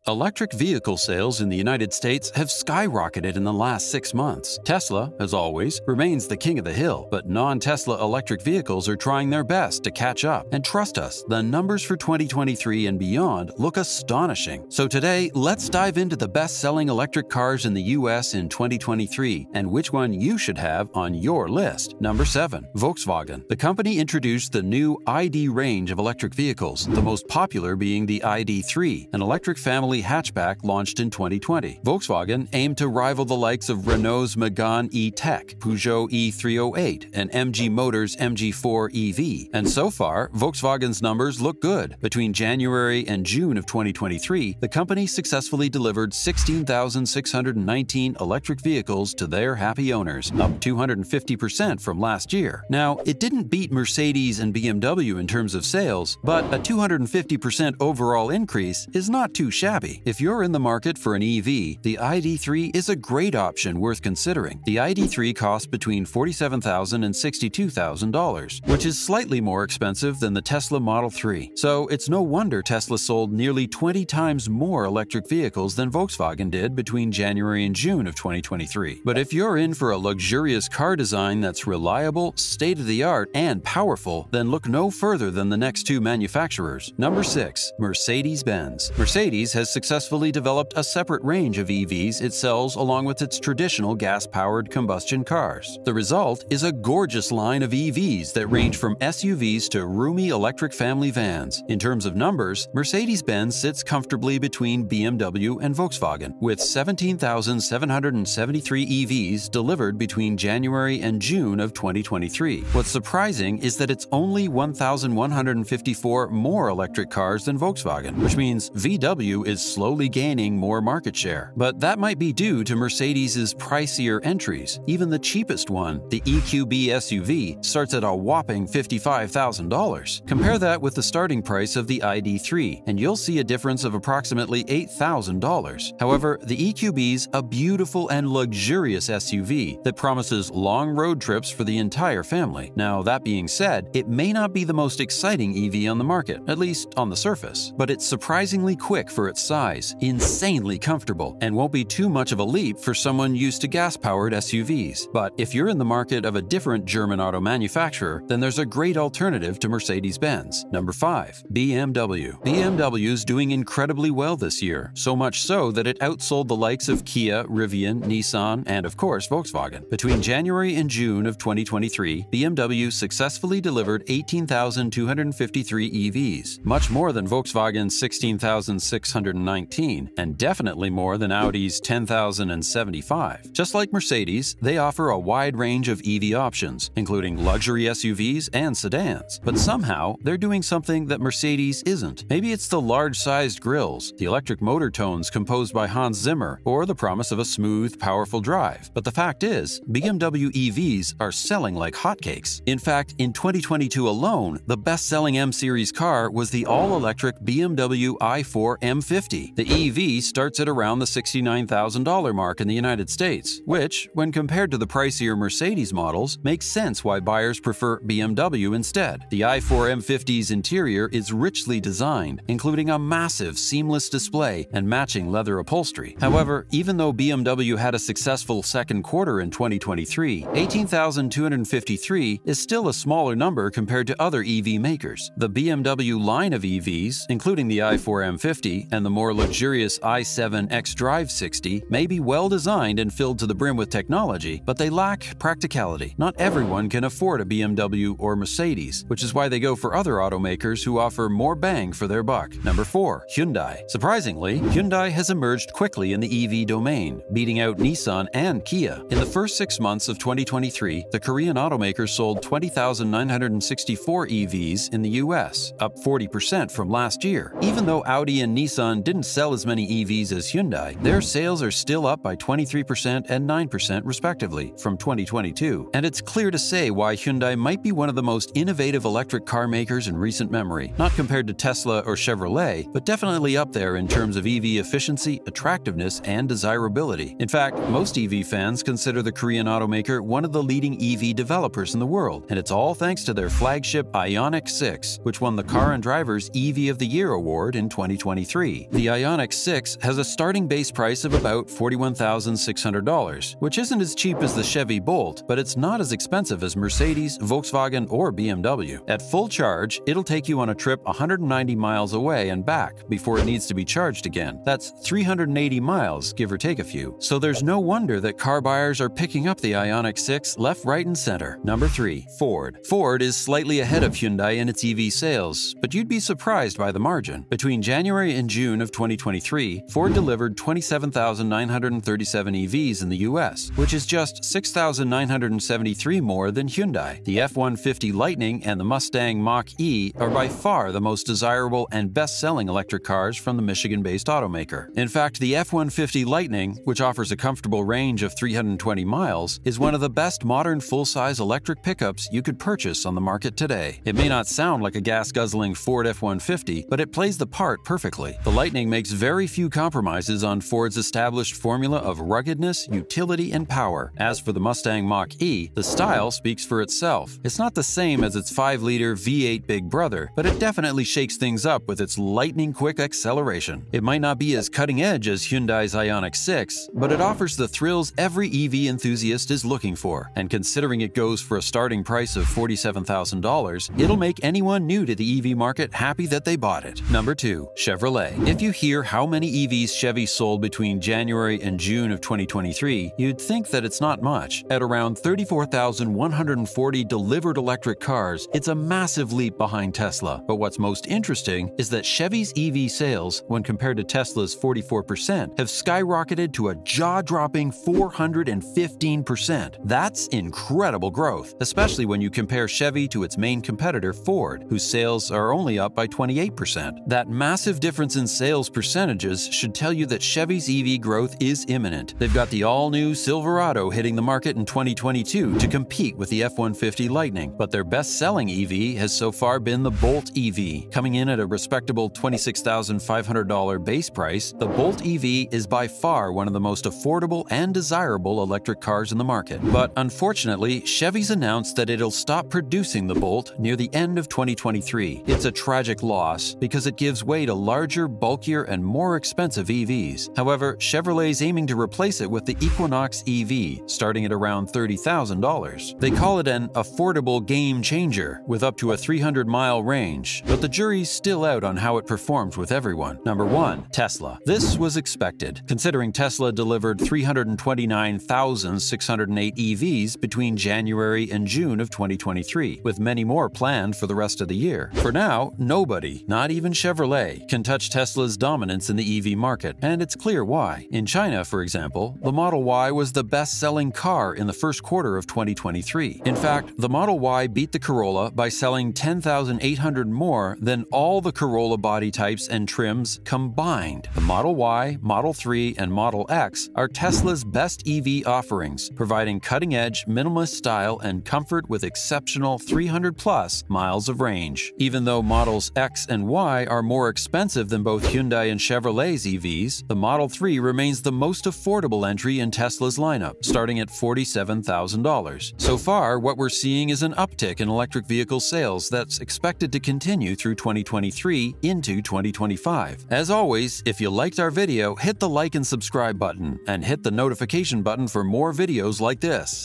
Electric vehicle sales in the United States have skyrocketed in the last 6 months. Tesla, as always, remains the king of the hill, but non-Tesla electric vehicles are trying their best to catch up. And trust us, the numbers for 2023 and beyond look astonishing. So today, let's dive into the best-selling electric cars in the US in 2023 and which one you should have on your list. Number 7. Volkswagen. The company introduced the new ID range of electric vehicles, the most popular being the ID.3, an electric family hatchback launched in 2020. Volkswagen aimed to rival the likes of Renault's Megane E-Tech, Peugeot E308, and MG Motors' MG4 EV. And so far, Volkswagen's numbers look good. Between January and June of 2023, the company successfully delivered 16,619 electric vehicles to their happy owners, up 250% from last year. Now, it didn't beat Mercedes and BMW in terms of sales, but a 250% overall increase is not too shabby. If you're in the market for an EV, the ID.3 is a great option worth considering. The ID.3 costs between $47,000 and $62,000, which is slightly more expensive than the Tesla Model 3. So it's no wonder Tesla sold nearly 20 times more electric vehicles than Volkswagen did between January and June of 2023. But if you're in for a luxurious car design that's reliable, state-of-the-art, and powerful, then look no further than the next two manufacturers. Number 6. Mercedes-Benz. Mercedes has successfully developed a separate range of EVs it sells along with its traditional gas-powered combustion cars. The result is a gorgeous line of EVs that range from SUVs to roomy electric family vans. In terms of numbers, Mercedes-Benz sits comfortably between BMW and Volkswagen, with 17,773 EVs delivered between January and June of 2023. What's surprising is that it's only 1,154 more electric cars than Volkswagen, which means VW is slowly gaining more market share. But that might be due to Mercedes' pricier entries. Even the cheapest one, the EQB SUV, starts at a whopping $55,000. Compare that with the starting price of the ID.3, and you'll see a difference of approximately $8,000. However, the EQB's a beautiful and luxurious SUV that promises long road trips for the entire family. Now, that being said, it may not be the most exciting EV on the market, at least on the surface, but it's surprisingly quick for its size, insanely comfortable, and won't be too much of a leap for someone used to gas-powered SUVs. But if you're in the market of a different German auto manufacturer, then there's a great alternative to Mercedes-Benz. Number 5. BMW. BMW's doing incredibly well this year, so much so that it outsold the likes of Kia, Rivian, Nissan, and of course Volkswagen. Between January and June of 2023, BMW successfully delivered 18,253 EVs, much more than Volkswagen's 16,619, and definitely more than Audi's 10,075. Just like Mercedes, they offer a wide range of EV options, including luxury SUVs and sedans. But somehow, they're doing something that Mercedes isn't. Maybe it's the large-sized grills, the electric motor tones composed by Hans Zimmer, or the promise of a smooth, powerful drive. But the fact is, BMW EVs are selling like hotcakes. In fact, in 2022 alone, the best-selling M-Series car was the all-electric BMW i4 M50. The EV starts at around the $69,000 mark in the United States, which, when compared to the pricier Mercedes models, makes sense why buyers prefer BMW instead. The i4 M50's interior is richly designed, including a massive seamless display and matching leather upholstery. However, even though BMW had a successful second quarter in 2023, 18,253 is still a smaller number compared to other EV makers. The BMW line of EVs, including the i4 M50 and the more luxurious i7 xDrive 60, may be well designed and filled to the brim with technology, but they lack practicality. Not everyone can afford a BMW or Mercedes, which is why they go for other automakers who offer more bang for their buck. Number 4. Hyundai. Surprisingly, Hyundai has emerged quickly in the EV domain, beating out Nissan and Kia. In the first 6 months of 2023, the Korean automaker sold 20,964 EVs in the US, up 40% from last year. Even though Audi and Nissan didn't sell as many EVs as Hyundai, their sales are still up by 23% and 9% respectively from 2022. And it's clear to say why Hyundai might be one of the most innovative electric car makers in recent memory. Not compared to Tesla or Chevrolet, but definitely up there in terms of EV efficiency, attractiveness, and desirability. In fact, most EV fans consider the Korean automaker one of the leading EV developers in the world, and it's all thanks to their flagship Ioniq 6, which won the Car and Driver's EV of the Year award in 2023. The Ioniq 6 has a starting base price of about $41,600, which isn't as cheap as the Chevy Bolt, but it's not as expensive as Mercedes, Volkswagen, or BMW. At full charge, it'll take you on a trip 190 miles away and back before it needs to be charged again. That's 380 miles, give or take a few. So there's no wonder that car buyers are picking up the Ioniq 6 left, right, and center. Number 3. Ford. Ford is slightly ahead of Hyundai in its EV sales, but you'd be surprised by the margin. Between January and June of 2023, Ford delivered 27,937 EVs in the US, which is just 6,973 more than Hyundai. The F-150 Lightning and the Mustang Mach-E are by far the most desirable and best-selling electric cars from the Michigan-based automaker. In fact, the F-150 Lightning, which offers a comfortable range of 320 miles, is one of the best modern full-size electric pickups you could purchase on the market today. It may not sound like a gas-guzzling Ford F-150, but it plays the part perfectly. The Lightning makes very few compromises on Ford's established formula of ruggedness, utility, and power. As for the Mustang Mach-E, the style speaks for itself. It's not the same as its 5-liter V8 big brother, but it definitely shakes things up with its lightning-quick acceleration. It might not be as cutting-edge as Hyundai's Ioniq 6, but it offers the thrills every EV enthusiast is looking for. And considering it goes for a starting price of $47,000, it'll make anyone new to the EV market happy that they bought it. Number 2. Chevrolet. If you hear how many EVs Chevy sold between January and June of 2023, you'd think that it's not much. At around 34,140 delivered electric cars, it's a massive leap behind Tesla. But what's most interesting is that Chevy's EV sales, when compared to Tesla's 44%, have skyrocketed to a jaw-dropping 415%. That's incredible growth, especially when you compare Chevy to its main competitor Ford, whose sales are only up by 28%. That massive difference in sales percentages should tell you that Chevy's EV growth is imminent. They've got the all-new Silverado hitting the market in 2022 to compete with the F-150 Lightning, but their best-selling EV has so far been the Bolt EV. Coming in at a respectable $26,500 base price, the Bolt EV is by far one of the most affordable and desirable electric cars in the market. But unfortunately, Chevy's announced that it'll stop producing the Bolt near the end of 2023. It's a tragic loss because it gives way to larger, bulkier, and more expensive EVs. However, Chevrolet's aiming to replace it with the Equinox EV, starting at around $30,000. They call it an affordable game changer with up to a 300-mile range, but the jury's still out on how it performs with everyone. Number 1. Tesla. This was expected, considering Tesla delivered 329,608 EVs between January and June of 2023, with many more planned for the rest of the year. For now, nobody, not even Chevrolet, can touch Tesla's dominance in the EV market, and it's clear why. In China, for example, the Model Y was the best-selling car in the first quarter of 2023. In fact, the Model Y beat the Corolla by selling 10,800 more than all the Corolla body types and trims combined. The Model Y, Model 3, and Model X are Tesla's best EV offerings, providing cutting-edge, minimalist style and comfort with exceptional 300-plus miles of range. Even though Models X and Y are more expensive than both Hyundai and Chevrolet's EVs, the Model 3 remains the most affordable entry in Tesla's lineup, starting at $47,000. So far, what we're seeing is an uptick in electric vehicle sales that's expected to continue through 2023 into 2025. As always, if you liked our video, hit the like and subscribe button, and hit the notification button for more videos like this.